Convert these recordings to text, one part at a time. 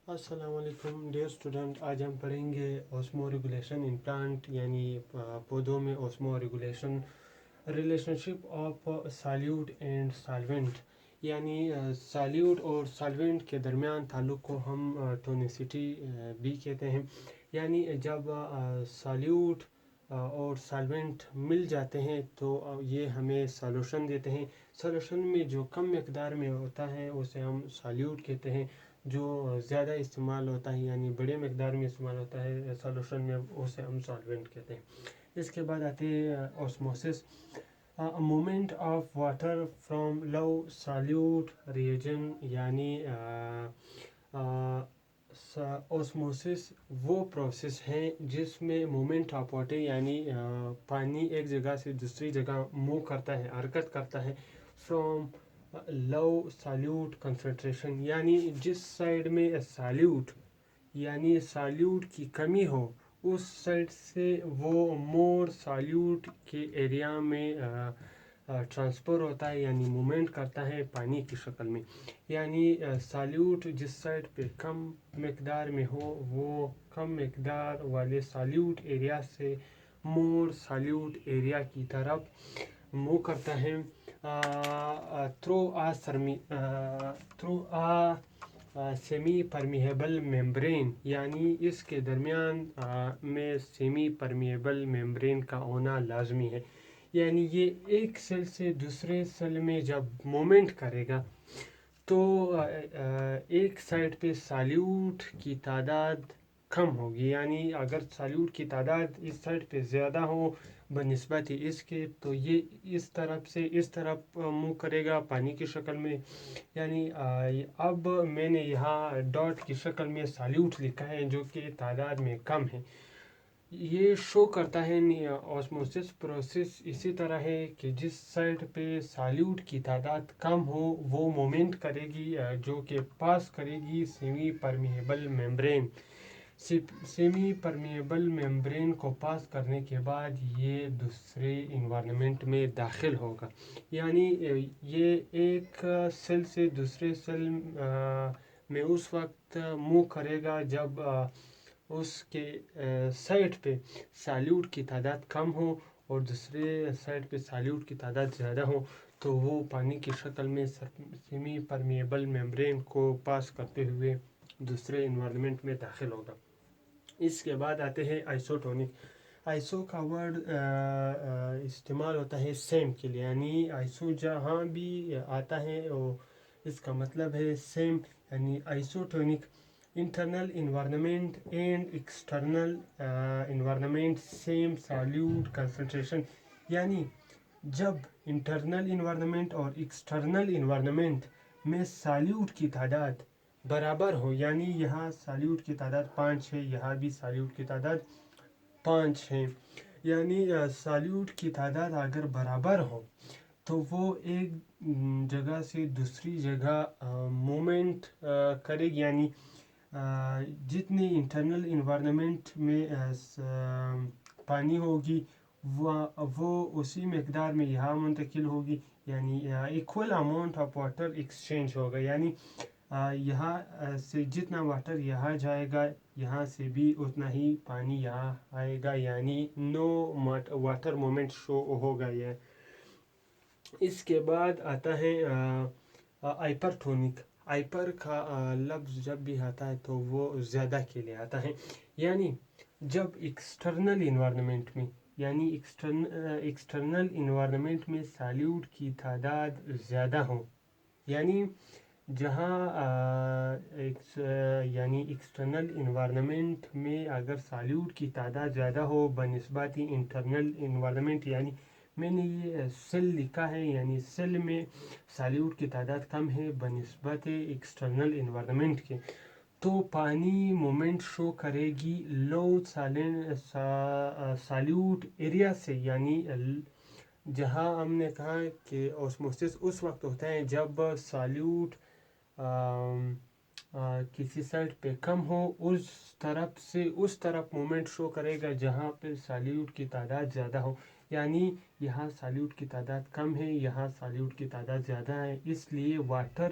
السلام علیکم dear student, آج ہم پڑھیں گے اوسمو ریگولیشن ان پلانٹ، یعنی پودوں میں osmo regulation, relation ship of سالیوٹ and solvent, یعنی سالیوٹ اور سالوینٹ کے درمیان تعلق کو ہم ٹونیسٹی بھی کہتے ہیں۔ یعنی جب سالیوٹ اور سالوینٹ مل جاتے ہیں تو یہ ہمیں سالوشن دیتے ہیں۔ سالوشن میں جو کم مقدار میں ہوتا ہے اسے ہم سالیوٹ کہتے ہیں، جو زیادہ استعمال ہوتا ہے یعنی بڑے مقدار میں استعمال ہوتا ہے سالوشن میں، اسے ہم سالوینٹ کہتے ہیں۔ اس کے بعد آتے ہیں osmosis, movement of water from low solute region, یعنی اوسموسس وہ پروسیس ہیں جس میں مومنٹ آف واٹر یعنی پانی ایک جگہ سے دوسری جگہ موو کرتا ہے، حرکت کرتا ہے، فرام لو سالیوٹ کنسنٹریشن، یعنی جس سائڈ میں سالیوٹ یعنی سالیوٹ کی کمی ہو اس سائڈ سے وہ مور سالیوٹ کے ایریا میں ٹرانسفر ہوتا ہے، یعنی مومنٹ کرتا ہے پانی کی شکل میں۔ یعنی سالیوٹ جس سائڈ پہ کم مقدار میں ہو وہ کم مقدار والے سالیوٹ ایریا سے مور سالیوٹ ایریا کی طرف موو کرتا ہے تھرو سیمی پرمیبل ممبرین، یعنی اس کے درمیان میں سیمی پرمیبل ممبرین کا ہونا لازمی ہے۔ یعنی یہ ایک سیل سے دوسرے سیل میں جب مومنٹ کرے گا تو ایک سائڈ پہ سالیوٹ کی تعداد کم ہوگی، یعنی اگر سالیوٹ کی تعداد اس سائڈ پہ زیادہ ہو بنسبت اس کے تو یہ اس طرف سے اس طرف موو کرے گا پانی کی شکل میں۔ یعنی اب میں نے یہاں ڈاٹ کی شکل میں سالیوٹ لکھا ہے جو کہ تعداد میں کم ہے۔ یہ شو کرتا ہے اوسموسس پروسیس اسی طرح ہے کہ جس سائڈ پہ سالیوٹ کی تعداد کم ہو وہ مومنٹ کرے گی جو کہ پاس کرے گی semi permeable membrane. Semi permeable membrane کو پاس کرنے کے بعد یہ دوسرے انوائرمنٹ میں داخل ہوگا، یعنی یہ ایک سیل سے دوسرے سیل میں اس وقت موو کرے گا جب اس کے سائڈ پہ سالیوٹ کی تعداد کم ہو اور دوسرے سائڈ پہ سالیوٹ کی تعداد زیادہ ہو تو وہ پانی کی شکل میں سیمی پرمیبل ممبرین کو پاس کرتے ہوئے دوسرے انوائرمنٹ میں داخل ہوگا۔ اس کے بعد آتے ہیں آئسوٹونک۔ آئسو کا ورڈ استعمال ہوتا ہے سیم کے لیے، یعنی آئسو جہاں بھی آتا ہے اس کا مطلب ہے سیم، یعنی isotonic. Internal environment and external environment same سالیوٹ concentration, یعنی جب انٹرنل انوائرمنٹ اور ایکسٹرنل انوائرمنٹ میں سالیوٹ کی تعداد برابر ہو، یعنی یہاں سالیوٹ کی تعداد 5 ہے، یہاں بھی سالیوٹ کی تعداد 5 ہے، یعنی سالیوٹ کی تعداد اگر برابر ہو تو وہ ایک جگہ سے دوسری جگہ مومنٹ کرے گی، یعنی جتنی انٹرنل انوائرمنٹ میں پانی ہوگی وہ اسی مقدار میں یہاں منتقل ہوگی، یعنی equal amount of water exchange ہوگا، یعنی یہاں سے جتنا واٹر یہاں جائے گا یہاں سے بھی اتنا ہی پانی یہاں آئے گا، یعنی نو واٹر مومنٹ شو ہوگا یہ۔ اس کے بعد آتا ہے ہائپرٹونک۔ ہائپر کا لفظ جب بھی آتا ہے تو وہ زیادہ کے لیے آتا ہے، یعنی جب ایکسٹرنل انوائرمنٹ میں یعنی ایکسٹرنل انوائرمنٹ میں سالیوٹ کی تعداد زیادہ ہو، یعنی جہاں یعنی ایکسٹرنل انوائرمنٹ میں اگر سالیوٹ کی تعداد زیادہ ہو بنسبت انٹرنل انوائرمنٹ، یعنی میں نے یہ سیل لکھا ہے، یعنی سیل میں سالیوٹ کی تعداد کم ہے بنسبت ایکسٹرنل انوائرمنٹ کے، تو پانی مومنٹ شو کرے گی لو سالیوٹ ایریا سے، یعنی جہاں ہم نے کہا کہ اوسموسس اس وقت ہوتا ہے جب سالیوٹ کسی سائڈ پہ کم ہو اس طرف سے اس طرف مومنٹ شو کرے گا جہاں پہ سالیوٹ کی تعداد زیادہ ہو، یعنی یہاں سالیوٹ کی تعداد کم ہے یہاں سالیوٹ کی تعداد زیادہ ہے، اس لیے واٹر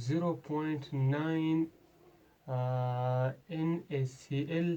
0.9 NaCl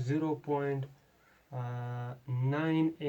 0.9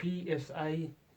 PSI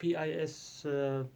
PIS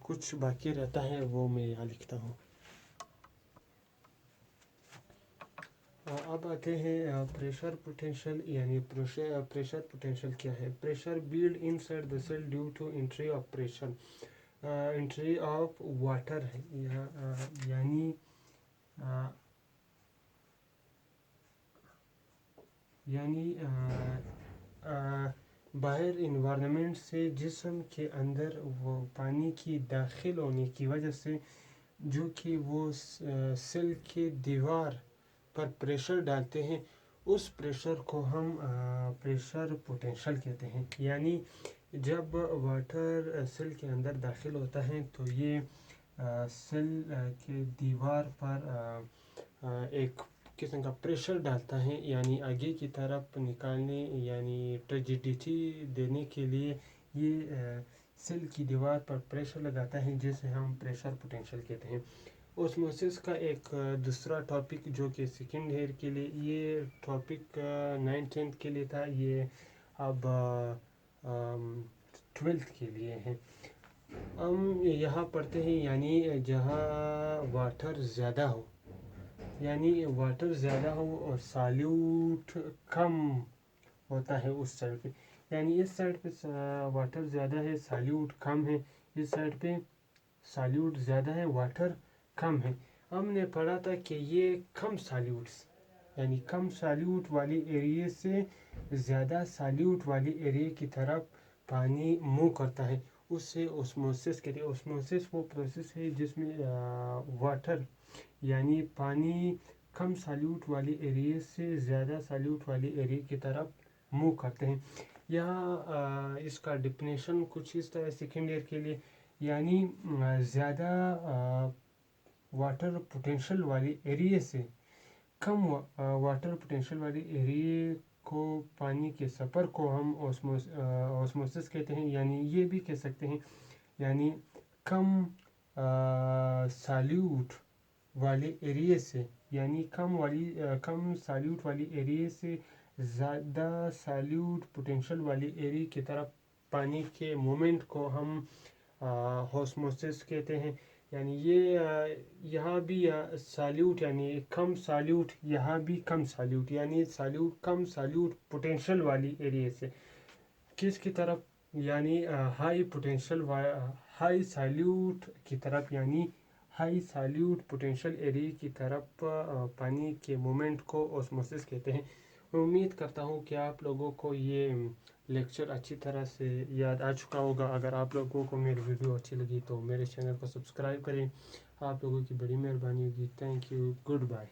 کچھ باقی رہتا ہے وہ میں یہاں لکھتا ہوں. اب آتے ہیں پریشر پوٹینشیل. یعنی پریشر پوٹینشیل کیا ہے؟ Pressure build inside the cell due to entry of pressure, entry of water ہے. یعنی باہر انوائرمنٹ سے جسم کے اندر وہ پانی کی داخل ہونے کی وجہ سے جو کہ وہ سیل کے دیوار پر پریشر ڈالتے ہیں، اس پریشر کو ہم پریشر پوٹینشیل کہتے ہیں. یعنی جب واٹر سیل کے اندر داخل ہوتا ہے تو یہ سیل کے دیوار پر ایک قسم کا پریشر ڈالتا ہے، یعنی آگے کی طرف نکالنے یعنی ٹرجیڈیٹی دینے کے لیے یہ سیل کی دیوار پر پریشر لگاتا ہے، جسے ہم پریشر پوٹینشیل کہتے ہیں. اوسموسس کا ایک دوسرا ٹاپک جو کہ سیکنڈ ایئر کے لیے، یہ ٹاپک 9th کے لیے تھا، یہ اب 12th کے لیے ہے. ہم یہاں پڑھتے ہیں یعنی جہاں واٹر زیادہ ہو، یعنی واٹر زیادہ ہو اور سالیوٹ کم ہوتا ہے اس سائڈ پہ. یعنی اس سائڈ پہ واٹر زیادہ ہے، سالیوٹ کم ہے. اس سائڈ پہ سالیوٹ زیادہ ہے، واٹر کم ہے. ہم نے پڑھا تھا کہ یہ کم سالیوٹس یعنی کم سالیوٹ والی ایریے سے زیادہ سالیوٹ والی ایریے کی طرف پانی موو کرتا ہے. اس سے اوسموسس کہتے ہیں. اوسموسس وہ پروسیس ہے جس میں واٹر یعنی پانی کم سالیوٹ والی ایریے سے زیادہ سالیوٹ والی ایریے کی طرف موو کرتے ہیں. یہاں اس کا ڈیفینیشن کچھ اس طرح سیکنڈ ایئر کے لیے، یعنی زیادہ واٹر پوٹینشیل والی ایریے سے کم واٹر پوٹینشیل والی ایریے کو پانی کے سفر کو ہم اوسموسس کہتے ہیں. یعنی یہ بھی کہہ سکتے ہیں یعنی کم سالیوٹ والے ایریے سے، یعنی کم سالیوٹ والی ایریے سے زیادہ سالیوٹ پوٹینشیل والی ایریے کی طرف پانی کے مومنٹ کو ہم اوسموسس کہتے ہیں. یعنی یہ یہاں بھی سالیوٹ یعنی کم سالیوٹ، یہاں بھی کم سالیوٹ، یعنی سالیوٹ کم سالیوٹ پوٹینشیل والی ایریے سے کس کی طرف، یعنی ہائی سالیوٹ کی طرف، یعنی ہائی سالیوٹ پوٹینشیل ایریے کی طرف پانی کے مومنٹ کو اوسموسس کہتے ہیں. میں امید کرتا ہوں کہ آپ لوگوں کو یہ لیکچر اچھی طرح سے یاد آ چکا ہوگا. اگر آپ لوگوں کو میری ویڈیو اچھی لگی تو میرے چینل کو سبسکرائب کریں. آپ لوگوں کی بڑی مہربانی ہوگی. Thank you. Good bye.